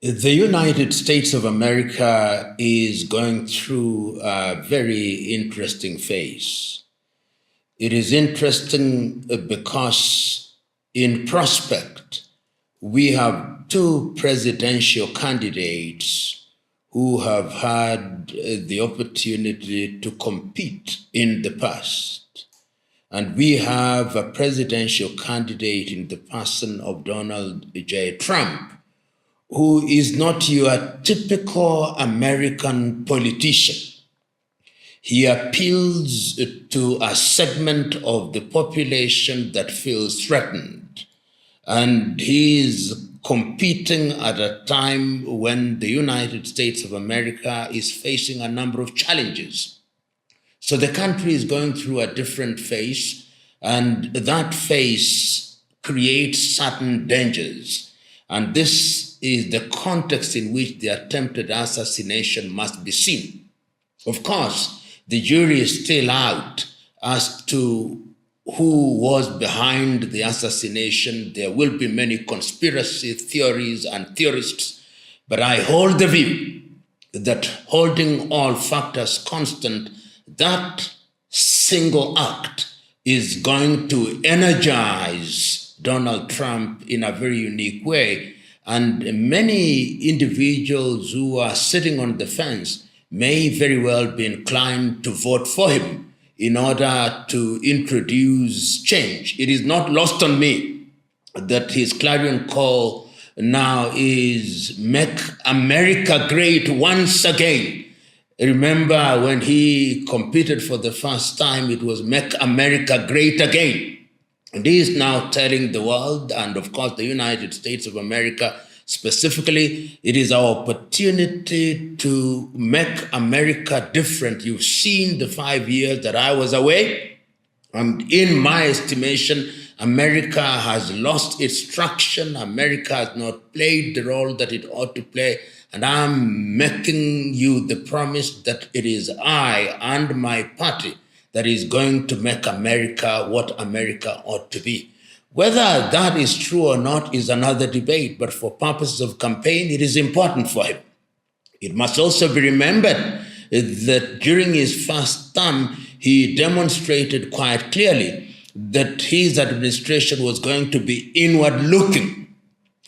The United States of America is going through a very interesting phase. It is interesting because, in prospect, we have two presidential candidates who have had the opportunity to compete in the past. And we have a presidential candidate in the person of Donald J. Trump, who is not your typical American politician. He appeals to a segment of the population that feels threatened. And he is competing at a time when the United States of America is facing a number of challenges. So the country is going through a different phase, and that phase creates certain dangers. And this is the context in which the attempted assassination must be seen. Of course, the jury is still out as to who was behind the assassination. There will be many conspiracy theories and theorists, but I hold the view that, holding all factors constant, that single act is going to energize Donald Trump in a very unique way. And many individuals who are sitting on the fence may very well be inclined to vote for him in order to introduce change. It is not lost on me that his clarion call now is "Make America Great Once Again." Remember, when he competed for the first time, it was "Make America Great Again." And he is now telling the world, and of course the United States of America specifically, it is our opportunity to make America different. You've seen the 5 years that I was away, and in my estimation, America has lost its traction. America has not played the role that it ought to play. And I'm making you the promise that it is I and my party that is going to make America what America ought to be. Whether that is true or not is another debate, but for purposes of campaign, it is important for him. It must also be remembered that during his first term, he demonstrated quite clearly that his administration was going to be inward looking.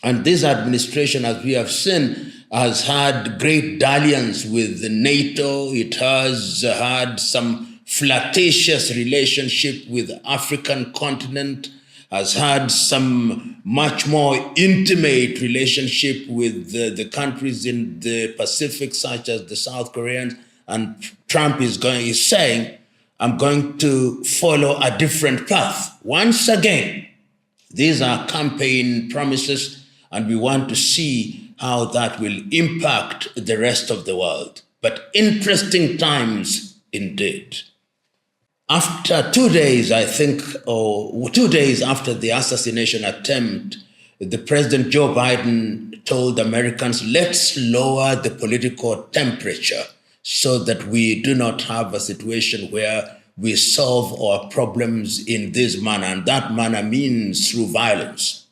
And this administration, as we have seen, has had great dalliance with NATO. It has had some flirtatious relationship with the African continent, has had some much more intimate relationship with the countries in the Pacific, such as the South Koreans. And Trump is saying, I'm going to follow a different path. Once again, these are campaign promises, and we want to see how that will impact the rest of the world. But interesting times indeed. After 2 days, I think, or 2 days after the assassination attempt, the President Joe Biden told Americans, let's lower the political temperature so that we do not have a situation where we solve our problems in this manner. And that manner means through violence.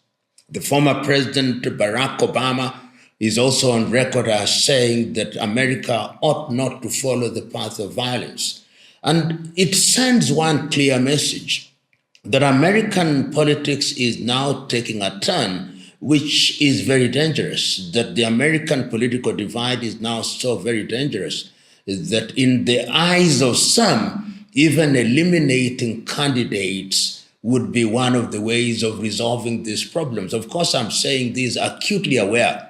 The former President Barack Obama is also on record as saying that America ought not to follow the path of violence. And it sends one clear message that American politics is now taking a turn, which is very dangerous, that the American political divide is now so very dangerous that in the eyes of some, even eliminating candidates would be one of the ways of resolving these problems. Of course, I'm saying this acutely aware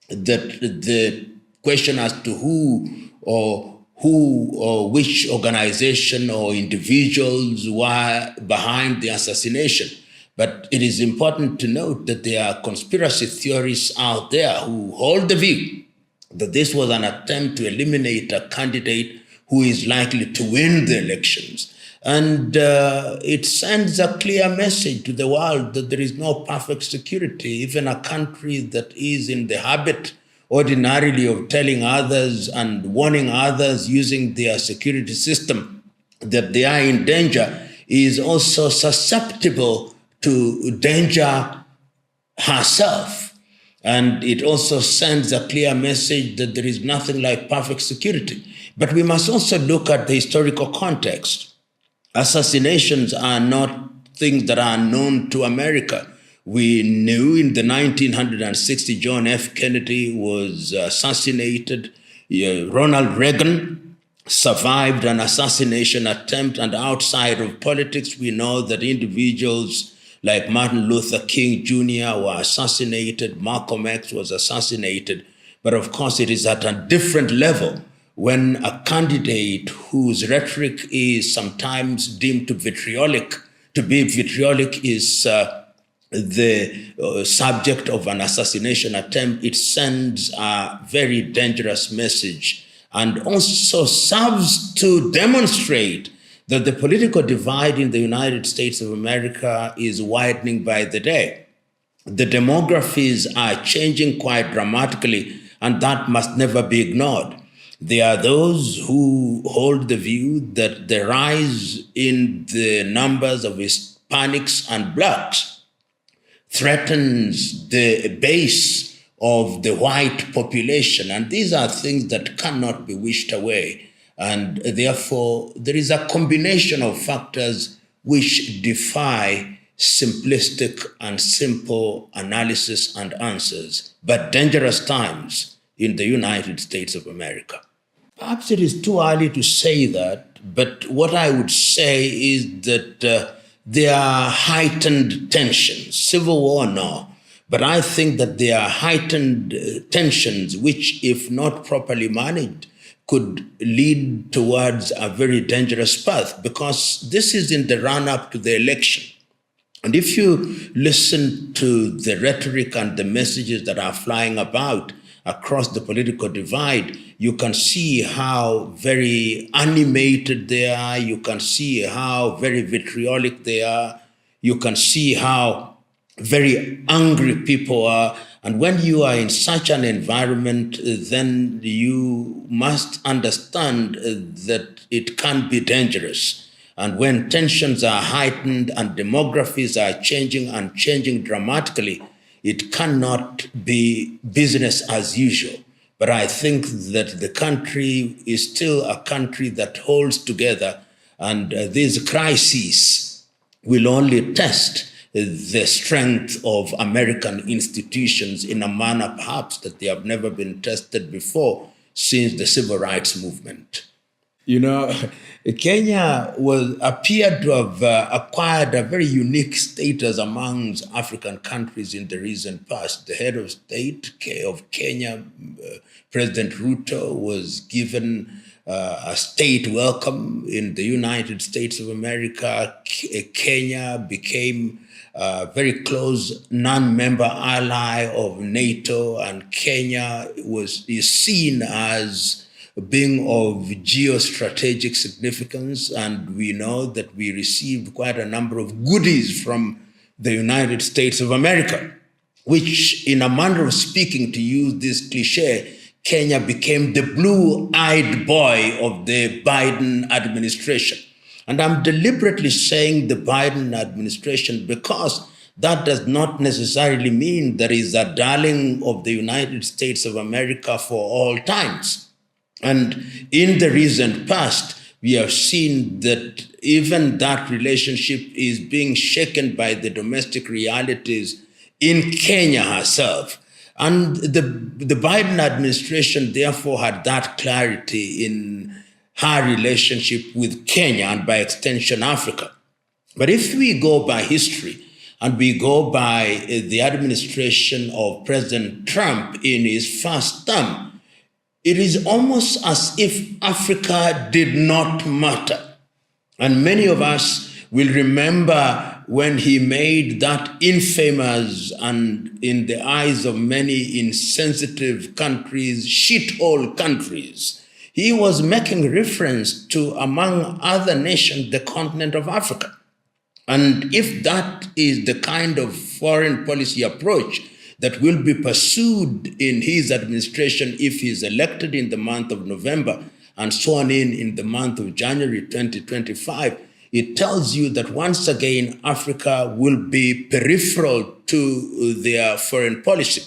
that the question as to who or which organization or individuals were behind the assassination. But it is important to note that there are conspiracy theorists out there who hold the view that this was an attempt to eliminate a candidate who is likely to win the elections. And it sends a clear message to the world that there is no perfect security. Even a country that is in the habit ordinarily of telling others and warning others using their security system that they are in danger is also susceptible to danger herself. And it also sends a clear message that there is nothing like perfect security. But we must also look at the historical context. Assassinations are not things that are known to America. We knew in the 1960 John F. Kennedy was assassinated. Ronald Reagan survived an assassination attempt, and outside of politics, we know that individuals like Martin Luther King Jr. were assassinated, Malcolm X was assassinated. But of course, it is at a different level when a candidate whose rhetoric is sometimes deemed to be vitriolic is the subject of an assassination attempt. It sends a very dangerous message and also serves to demonstrate that the political divide in the United States of America is widening by the day. The demographics are changing quite dramatically, and that must never be ignored. There are those who hold the view that the rise in the numbers of Hispanics and Blacks threatens the base of the white population. And these are things that cannot be wished away. And therefore, there is a combination of factors which defy simplistic and simple analysis and answers, but dangerous times in the United States of America. Perhaps it is too early to say that, but what I would say is that there are heightened tensions, civil war, no. But I think that there are heightened tensions which, if not properly managed, could lead towards a very dangerous path, because this is in the run-up to the election. And if you listen to the rhetoric and the messages that are flying about across the political divide, you can see how very animated they are. You can see how very vitriolic they are. You can see how very angry people are. And when you are in such an environment, then you must understand that it can be dangerous. And when tensions are heightened and demographics are changing and changing dramatically, it cannot be business as usual. But I think that the country is still a country that holds together, and these crises will only test the strength of American institutions in a manner perhaps that they have never been tested before since the civil rights movement. You know, Kenya appeared to have acquired a very unique status amongst African countries in the recent past. The head of state of Kenya, President Ruto, was given a state welcome in the United States of America. Kenya became a very close non-member ally of NATO, and Kenya is seen as being of geostrategic significance, and we know that we received quite a number of goodies from the United States of America, which, in a manner of speaking, to use this cliche, Kenya became the blue-eyed boy of the Biden administration. And I'm deliberately saying the Biden administration because that does not necessarily mean there is a darling of the United States of America for all times. And in the recent past, we have seen that even that relationship is being shaken by the domestic realities in Kenya herself. And the Biden administration therefore had that clarity in her relationship with Kenya and by extension Africa. But if we go by history and we go by the administration of President Trump in his first term, it is almost as if Africa did not matter. And many of us will remember when he made that infamous and, in the eyes of many insensitive countries, shithole countries. He was making reference to, among other nations, the continent of Africa. And if that is the kind of foreign policy approach that will be pursued in his administration if he is elected in the month of November and sworn in the month of January 2025, it tells you that once again, Africa will be peripheral to their foreign policy.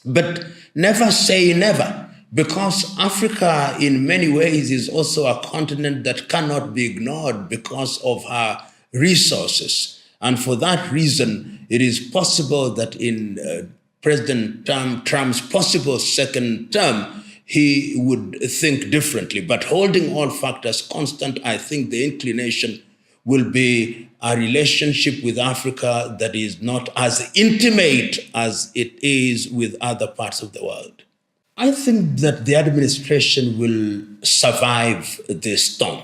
But never say never, because Africa, in many ways, is also a continent that cannot be ignored because of her resources. And for that reason, it is possible that in President Trump's possible second term, he would think differently. But holding all factors constant, I think the inclination will be a relationship with Africa that is not as intimate as it is with other parts of the world. I think that the administration will survive this storm.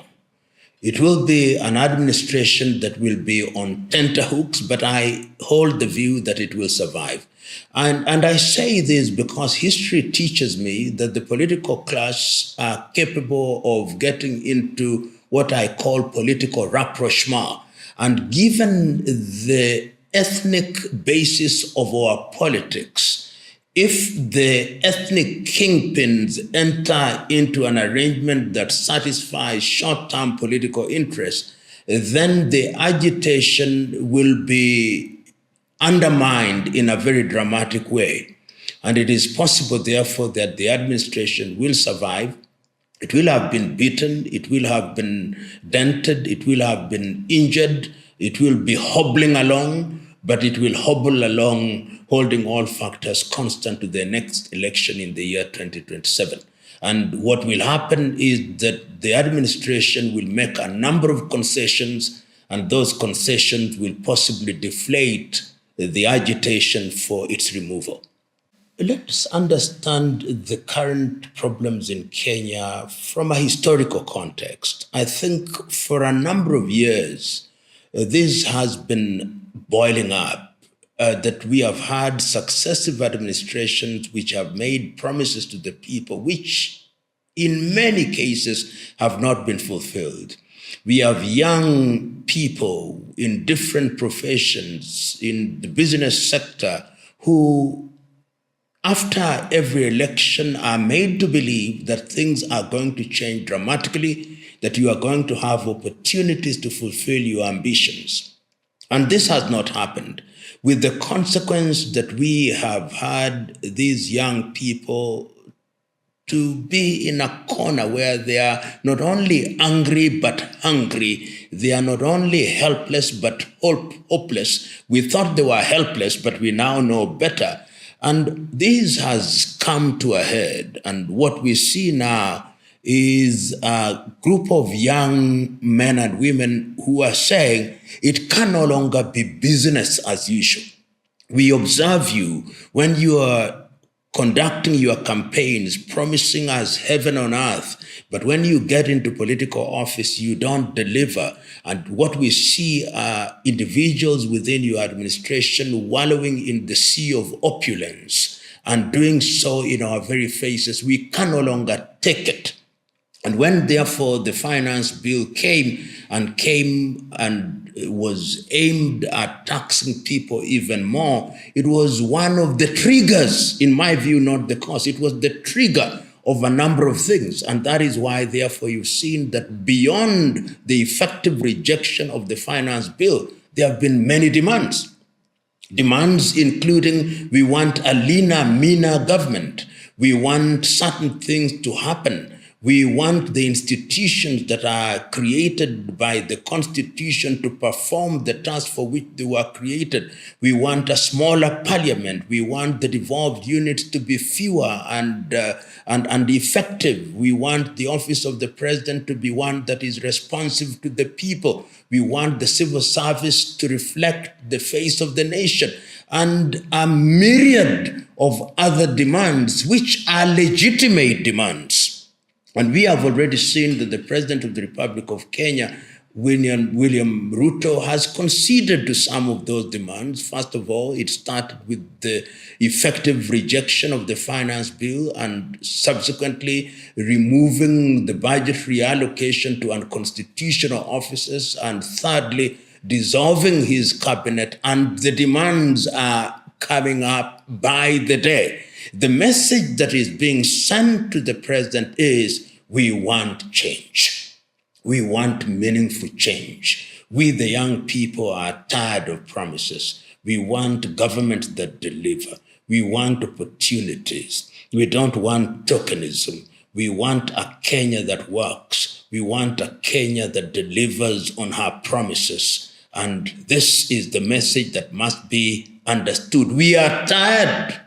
It will be an administration that will be on tenterhooks, but I hold the view that it will survive. And I say this because history teaches me that the political class are capable of getting into what I call political rapprochement. And given the ethnic basis of our politics, if the ethnic kingpins enter into an arrangement that satisfies short-term political interests, then the agitation will be undermined in a very dramatic way. And it is possible, therefore, that the administration will survive. It will have been beaten, it will have been dented, it will have been injured, it will be hobbling along, but it will hobble along, holding all factors constant to the next election in the year 2027. And what will happen is that the administration will make a number of concessions, and those concessions will possibly deflate the agitation for its removal. Let's understand the current problems in Kenya from a historical context. I think for a number of years, this has been boiling up, that we have had successive administrations which have made promises to the people, which in many cases have not been fulfilled. We have young people in different professions in the business sector who, after every election, are made to believe that things are going to change dramatically, that you are going to have opportunities to fulfill your ambitions. And this has not happened, with the consequence that we have had these young people to be in a corner where they are not only angry but hungry. They are not only helpless but hopeless. We thought they were helpless, but we now know better. And this has come to a head. And what we see now is a group of young men and women who are saying it can no longer be business as usual. We observe you when you are conducting your campaigns, promising us heaven on earth, but when you get into political office, you don't deliver. And what we see are individuals within your administration wallowing in the sea of opulence and doing so in our very faces. We can no longer take it. And when, therefore, the finance bill came and was aimed at taxing people even more, it was one of the triggers, in my view, not the cause. It was the trigger of a number of things. And that is why, therefore, you've seen that beyond the effective rejection of the finance bill, there have been many demands. Demands including, we want a leaner, meaner government. We want certain things to happen. We want the institutions that are created by the Constitution to perform the task for which they were created. We want a smaller parliament. We want the devolved units to be fewer and effective. We want the office of the president to be one that is responsive to the people. We want the civil service to reflect the face of the nation, and a myriad of other demands, which are legitimate demands. And we have already seen that the President of the Republic of Kenya, William Ruto, has conceded to some of those demands. First of all, it started with the effective rejection of the finance bill and subsequently removing the budgetary allocation to unconstitutional offices, and thirdly, dissolving his cabinet. And the demands are coming up by the day. The message that is being sent to the president is, we want change. We want meaningful change. We, the young people, are tired of promises. We want governments that deliver. We want opportunities. We don't want tokenism. We want a Kenya that works. We want a Kenya that delivers on her promises. And this is the message that must be understood. We are tired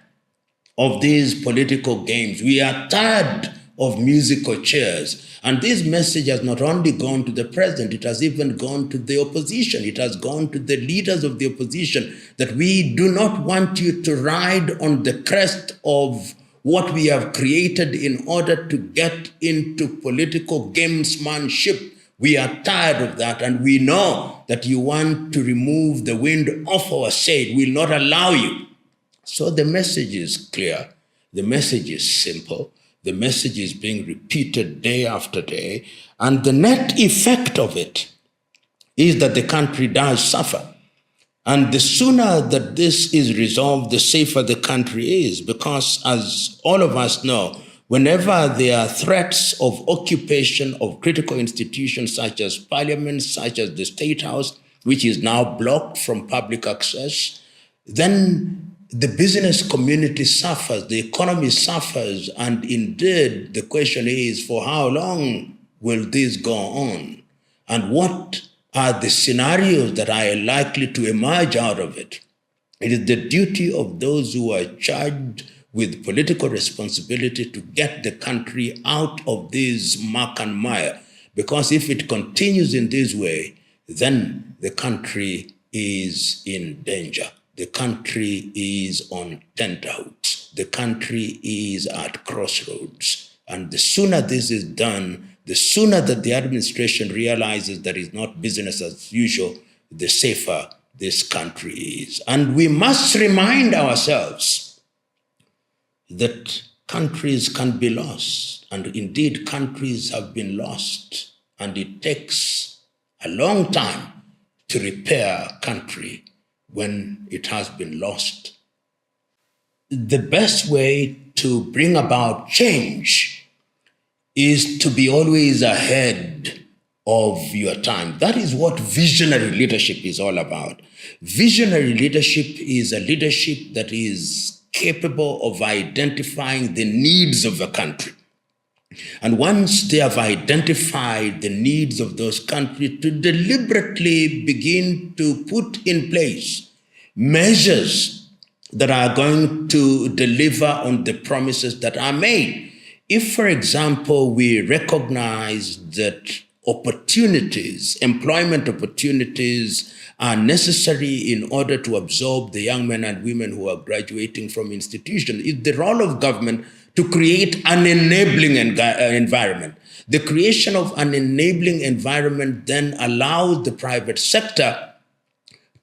of these political games. We are tired of musical chairs. And this message has not only gone to the president, it has even gone to the opposition. It has gone to the leaders of the opposition that we do not want you to ride on the crest of what we have created in order to get into political gamesmanship. We are tired of that, and we know that you want to remove the wind off our sail. We will not allow you. So the message is clear. The message is simple. The message is being repeated day after day. And the net effect of it is that the country does suffer. And the sooner that this is resolved, the safer the country is. Because as all of us know, whenever there are threats of occupation of critical institutions such as parliament, such as the State House, which is now blocked from public access, then the business community suffers, the economy suffers, and indeed the question is, for how long will this go on? And what are the scenarios that are likely to emerge out of it? It is the duty of those who are charged with political responsibility to get the country out of this muck and mire, because if it continues in this way, then the country is in danger. The country is on tenterhooks. The country is at crossroads. And the sooner this is done, the sooner that the administration realizes that it's not business as usual, the safer this country is. And we must remind ourselves that countries can be lost. And indeed, countries have been lost. And it takes a long time to repair a country when it has been lost. The best way to bring about change is to be always ahead of your time. That is what visionary leadership is all about. Visionary leadership is a leadership that is capable of identifying the needs of a country. And once they have identified the needs of those countries, to deliberately begin to put in place measures that are going to deliver on the promises that are made. If, for example, we recognize that opportunities, employment opportunities, are necessary in order to absorb the young men and women who are graduating from institutions, it's the role of government to create an enabling environment. The creation of an enabling environment then allows the private sector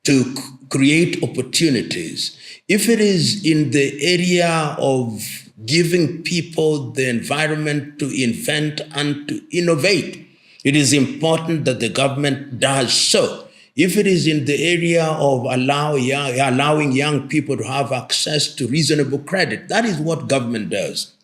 to create opportunities. If it is in the area of giving people the environment to invent and to innovate, it is important that the government does so. If it is in the area of allowing young people to have access to reasonable credit, that is what government does.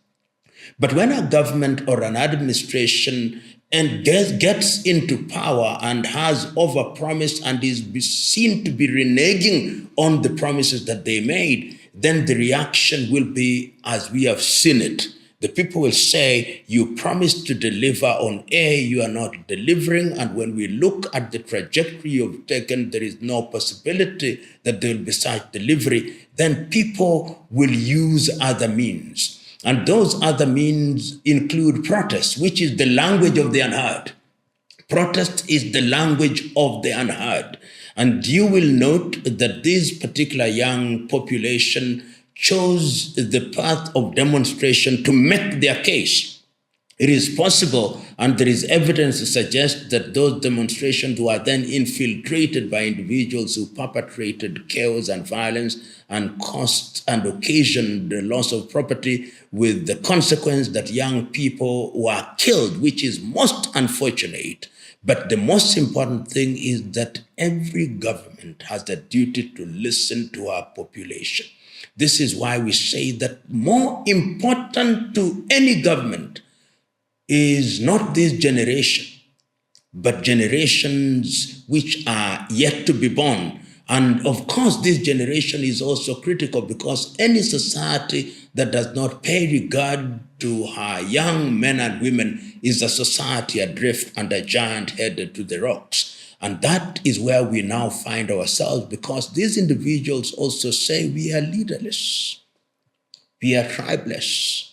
But when a government or an administration gets into power and has overpromised and is seen to be reneging on the promises that they made, then the reaction will be as we have seen it. The people will say, you promised to deliver on A, you are not delivering. And when we look at the trajectory you've taken, there is no possibility that there will be such delivery. Then people will use other means. And those other means include protest, which is the language of the unheard. Protest is the language of the unheard. And you will note that this particular young population chose the path of demonstration to make their case. It is possible, and there is evidence to suggest that those demonstrations were then infiltrated by individuals who perpetrated chaos and violence and caused and occasioned the loss of property, with the consequence that young people were killed, which is most unfortunate. But the most important thing is that every government has the duty to listen to our population. This is why we say that more important to any government is not this generation, but generations which are yet to be born. And of course, this generation is also critical because any society that does not pay regard to her young men and women is a society adrift and a giant headed to the rocks. And that is where we now find ourselves because these individuals also say we are leaderless, we are tribeless.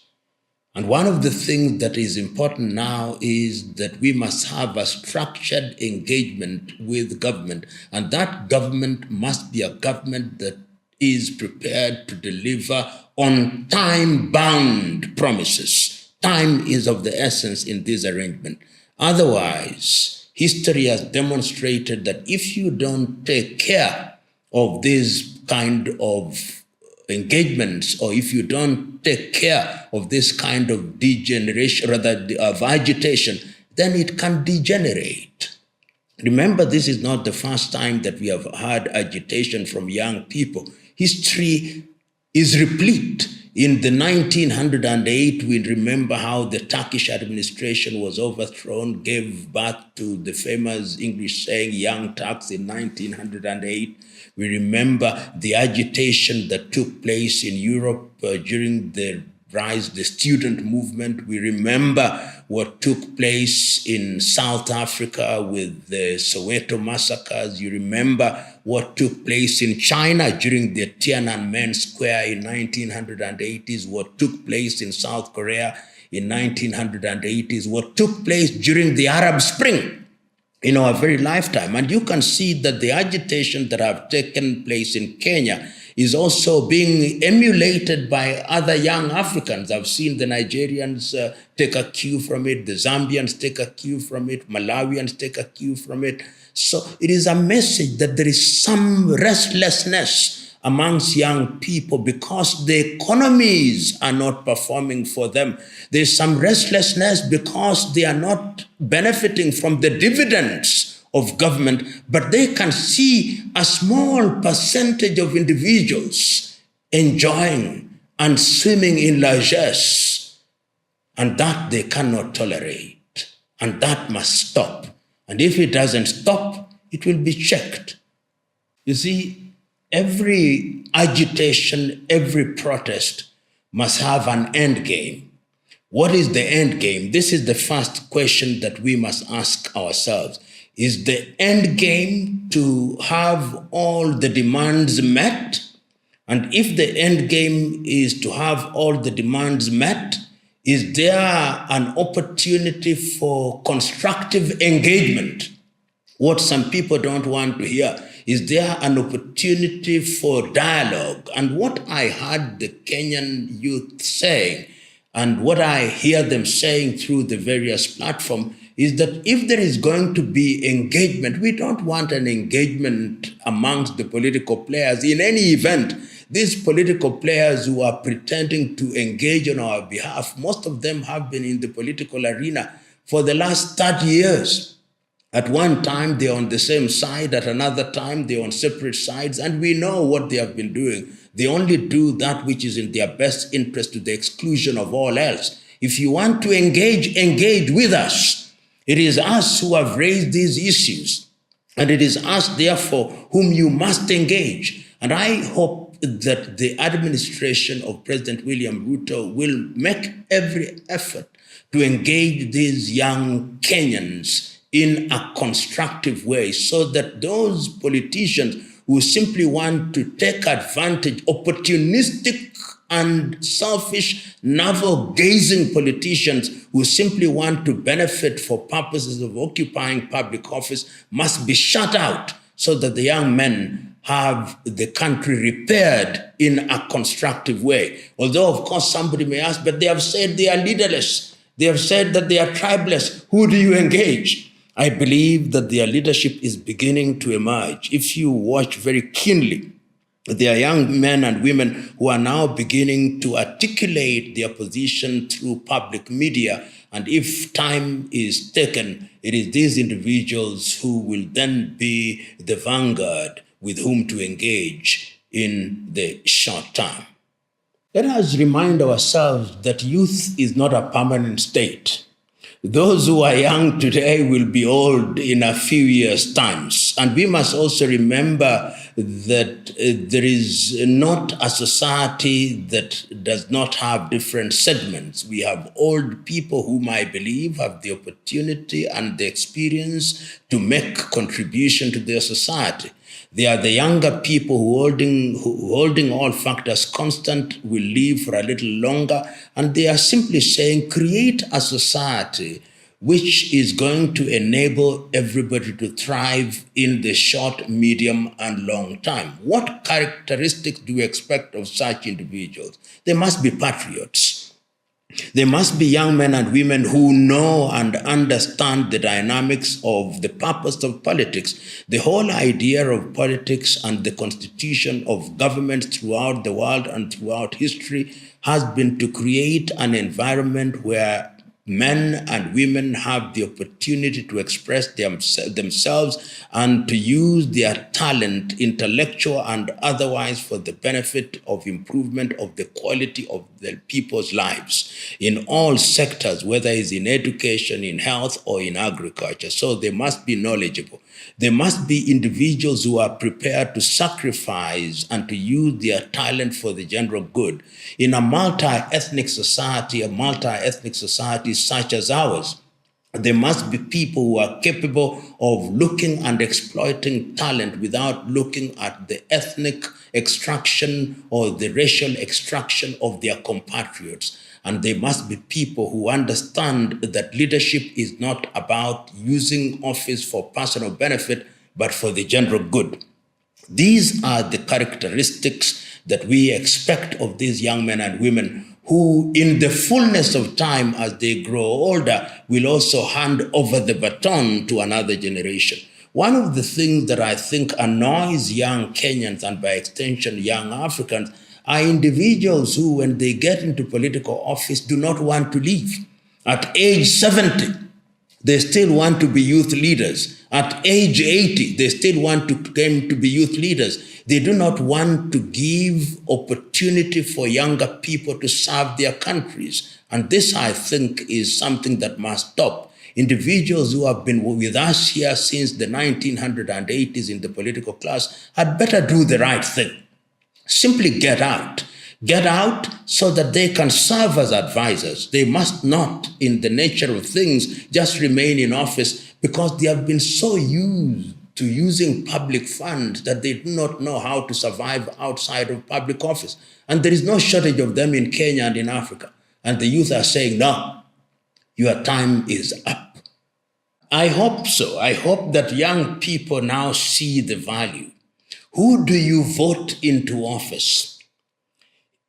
And one of the things that is important now is that we must have a structured engagement with government. And that government must be a government that is prepared to deliver on time-bound promises. Time is of the essence in this arrangement. Otherwise, history has demonstrated that if you don't take care of this kind of engagements, or if you don't take care of this kind of degeneration, rather of agitation, then it can degenerate. Remember, this is not the first time that we have had agitation from young people. History is replete. In the 1908, we remember how the Turkish administration was overthrown, gave birth to the famous English saying, Young Turks in 1908. We remember the agitation that took place in Europe during the student movement. We remember what took place in South Africa with the Soweto massacres. You remember what took place in China during the Tiananmen Square in 1980s, what took place in South Korea in 1980s, what took place during the Arab Spring in our very lifetime. And you can see that the agitation that have taken place in Kenya is also being emulated by other young Africans. I've seen the Nigerians take a cue from it, the Zambians take a cue from it, Malawians take a cue from it. So it is a message that there is some restlessness amongst young people because the economies are not performing for them. There's some restlessness because they are not benefiting from the dividends of government, but they can see a small percentage of individuals enjoying and swimming in largesse, and that they cannot tolerate, and that must stop. And if it doesn't stop, it will be checked. You see, every agitation, every protest must have an end game. What is the end game? This is the first question that we must ask ourselves. Is the end game to have all the demands met? And if the end game is to have all the demands met, is there an opportunity for constructive engagement? What some people don't want to hear. Is there an opportunity for dialogue? And what I heard the Kenyan youth saying, and what I hear them saying through the various platforms, is that if there is going to be engagement, we don't want an engagement amongst the political players in any event. These political players who are pretending to engage on our behalf, most of them have been in the political arena for the last 30 years. At one time, they're on the same side. At another time, they're on separate sides. And we know what they have been doing. They only do that which is in their best interest to the exclusion of all else. If you want to engage with us. It is us who have raised these issues. And it is us, therefore, whom you must engage. And I hope that the administration of President William Ruto will make every effort to engage these young Kenyans in a constructive way so that those politicians who simply want to take advantage, opportunistic and selfish, navel-gazing politicians who simply want to benefit for purposes of occupying public office must be shut out so that the young men have the country repaired in a constructive way. Although, of course, somebody may ask, but they have said they are leaderless. They have said that they are tribeless. Who do you engage? I believe that their leadership is beginning to emerge. If you watch very keenly, there are young men and women who are now beginning to articulate their position through public media. And if time is taken, it is these individuals who will then be the vanguard with whom to engage in the short term. Let us remind ourselves that youth is not a permanent state. Those who are young today will be old in a few years' times. And we must also remember that there is not a society that does not have different segments. We have old people whom I believe have the opportunity and the experience to make contribution to their society. They are the younger people who holding all factors constant will live for a little longer, and they are simply saying create a society which is going to enable everybody to thrive in the short, medium, and long time. What characteristics do you expect of such individuals? They must be patriots. They must be young men and women who know and understand the dynamics of the purpose of politics. The whole idea of politics and the constitution of governments throughout the world and throughout history has been to create an environment where men and women have the opportunity to express themselves and to use their talent, intellectual and otherwise, for the benefit of improvement of the quality of the people's lives in all sectors, whether it's in education, in health, or in agriculture. So they must be knowledgeable. There must be individuals who are prepared to sacrifice and to use their talent for the general good. In a multi-ethnic society such as ours, there must be people who are capable of looking and exploiting talent without looking at the ethnic extraction or the racial extraction of their compatriots. And they must be people who understand that leadership is not about using office for personal benefit, but for the general good. These are the characteristics that we expect of these young men and women who, in the fullness of time, as they grow older, will also hand over the baton to another generation. One of the things that I think annoys young Kenyans and by extension young Africans are individuals who, when they get into political office, do not want to leave. At age 70, they still want to be youth leaders. At age 80, they still want to claim to be youth leaders. They do not want to give opportunity for younger people to serve their countries. And this, I think, is something that must stop. Individuals who have been with us here since the 1980s in the political class had better do the right thing. Simply get out. Get out so that they can serve as advisors. They must not, in the nature of things, just remain in office because they have been so used to using public funds that they do not know how to survive outside of public office. And there is no shortage of them in Kenya and in Africa. And the youth are saying, no, your time is up. I hope so. I hope that young people now see the value. Who do you vote into office?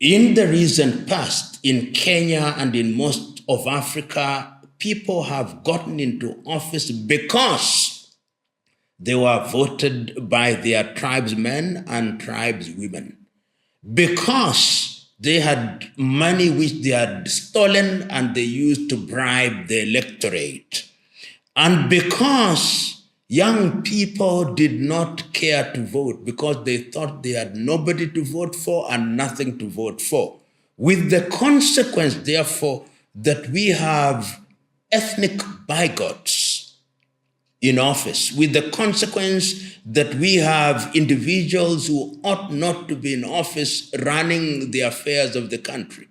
In the recent past, in Kenya and in most of Africa, people have gotten into office because they were voted by their tribesmen and tribeswomen, because they had money which they had stolen and they used to bribe the electorate, and because young people did not care to vote because they thought they had nobody to vote for and nothing to vote for. With the consequence, therefore, that we have ethnic bigots in office, with the consequence that we have individuals who ought not to be in office running the affairs of the country.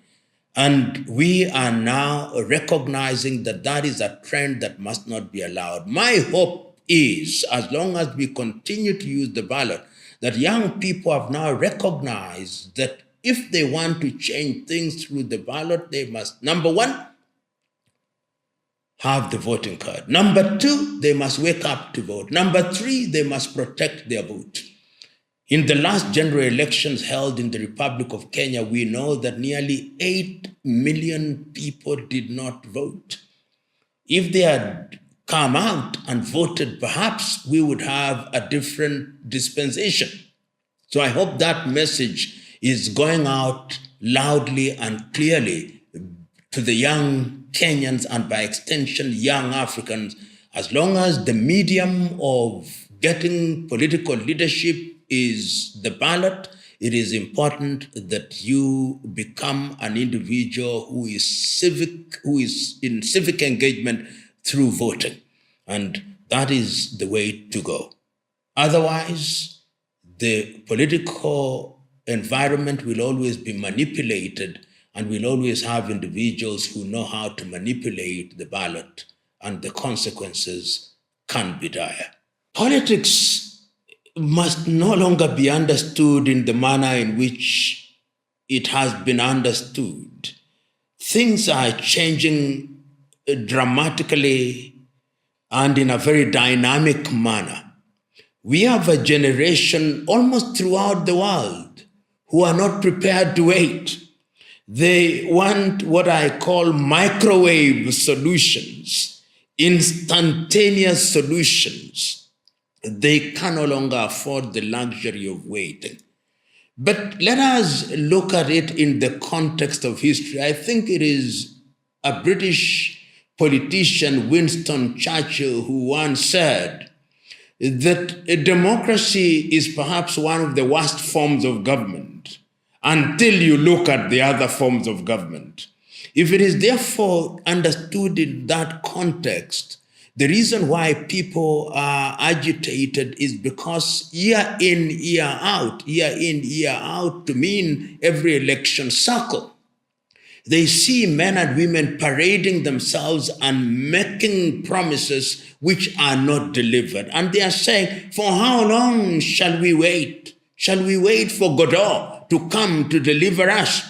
And we are now recognizing that that is a trend that must not be allowed. My hope is, as long as we continue to use the ballot, that young people have now recognized that if they want to change things through the ballot, they must, number one, have the voting card. Number two, they must wake up to vote. Number three, they must protect their vote. In the last general elections held in the Republic of Kenya, we know that nearly 8 million people did not vote. If they had come out and voted, perhaps we would have a different dispensation. So I hope that message is going out loudly and clearly to the young Kenyans and by extension young Africans. As long as the medium of getting political leadership is the ballot, it is important that you become an individual who is in civic engagement through voting. And that is the way to go. Otherwise, the political environment will always be manipulated, and we'll always have individuals who know how to manipulate the ballot, and the consequences can be dire. Politics must no longer be understood in the manner in which it has been understood. Things are changing dramatically and in a very dynamic manner. We have a generation almost throughout the world who are not prepared to wait. They want what I call microwave solutions, instantaneous solutions. They can no longer afford the luxury of waiting. But let us look at it in the context of history. I think it is a British politician, Winston Churchill, who once said that a democracy is perhaps one of the worst forms of government until you look at the other forms of government. If it is therefore understood in that context, the reason why people are agitated is because year in, year out to mean every election cycle, they see men and women parading themselves and making promises which are not delivered. And they are saying, for how long shall we wait? Shall we wait for Godot to come to deliver us?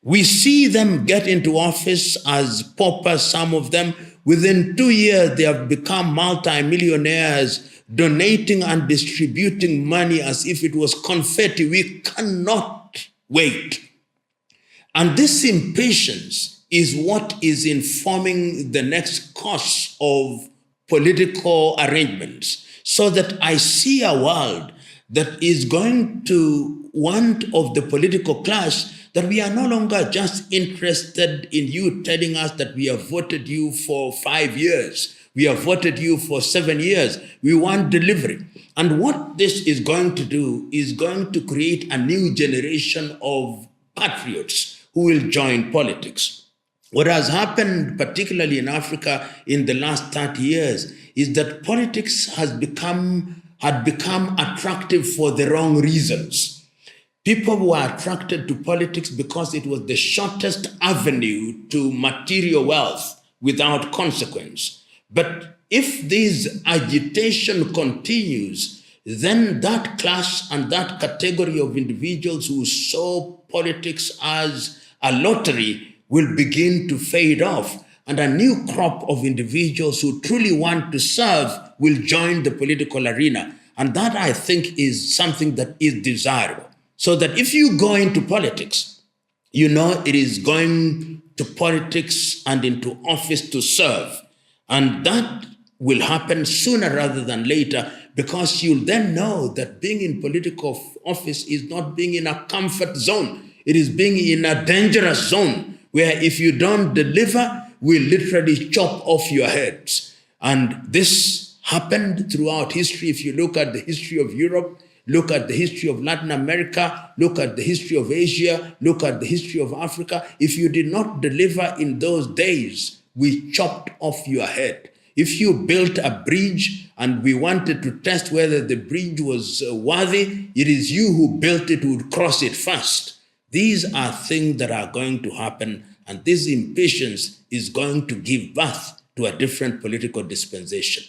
We see them get into office as paupers, some of them. Within 2 years, they have become multimillionaires, donating and distributing money as if it was confetti. We cannot wait. And this impatience is what is informing the next course of political arrangements, so that I see a world that is going to want of the political class that we are no longer just interested in you telling us that we have voted you for 5 years, we have voted you for 7 years. We want delivery. And what this is going to do is going to create a new generation of patriots who will join politics. What has happened, particularly in Africa in the last 30 years, is that politics had become attractive for the wrong reasons. People were attracted to politics because it was the shortest avenue to material wealth without consequence. But if this agitation continues, then that class and that category of individuals who saw politics as a lottery will begin to fade off, and a new crop of individuals who truly want to serve will join the political arena. And that, I think, is something that is desirable. So that if you go into politics, you know it is going to politics and into office to serve. And that will happen sooner rather than later, because you'll then know that being in political office is not being in a comfort zone. It is being in a dangerous zone where if you don't deliver, we'll literally chop off your heads. And this happened throughout history. If you look at the history of Europe, look at the history of Latin America, look at the history of Asia, look at the history of Africa. If you did not deliver in those days, we chopped off your head. If you built a bridge and we wanted to test whether the bridge was worthy, it is you who built it who would cross it first. These are things that are going to happen, and this impatience is going to give birth to a different political dispensation.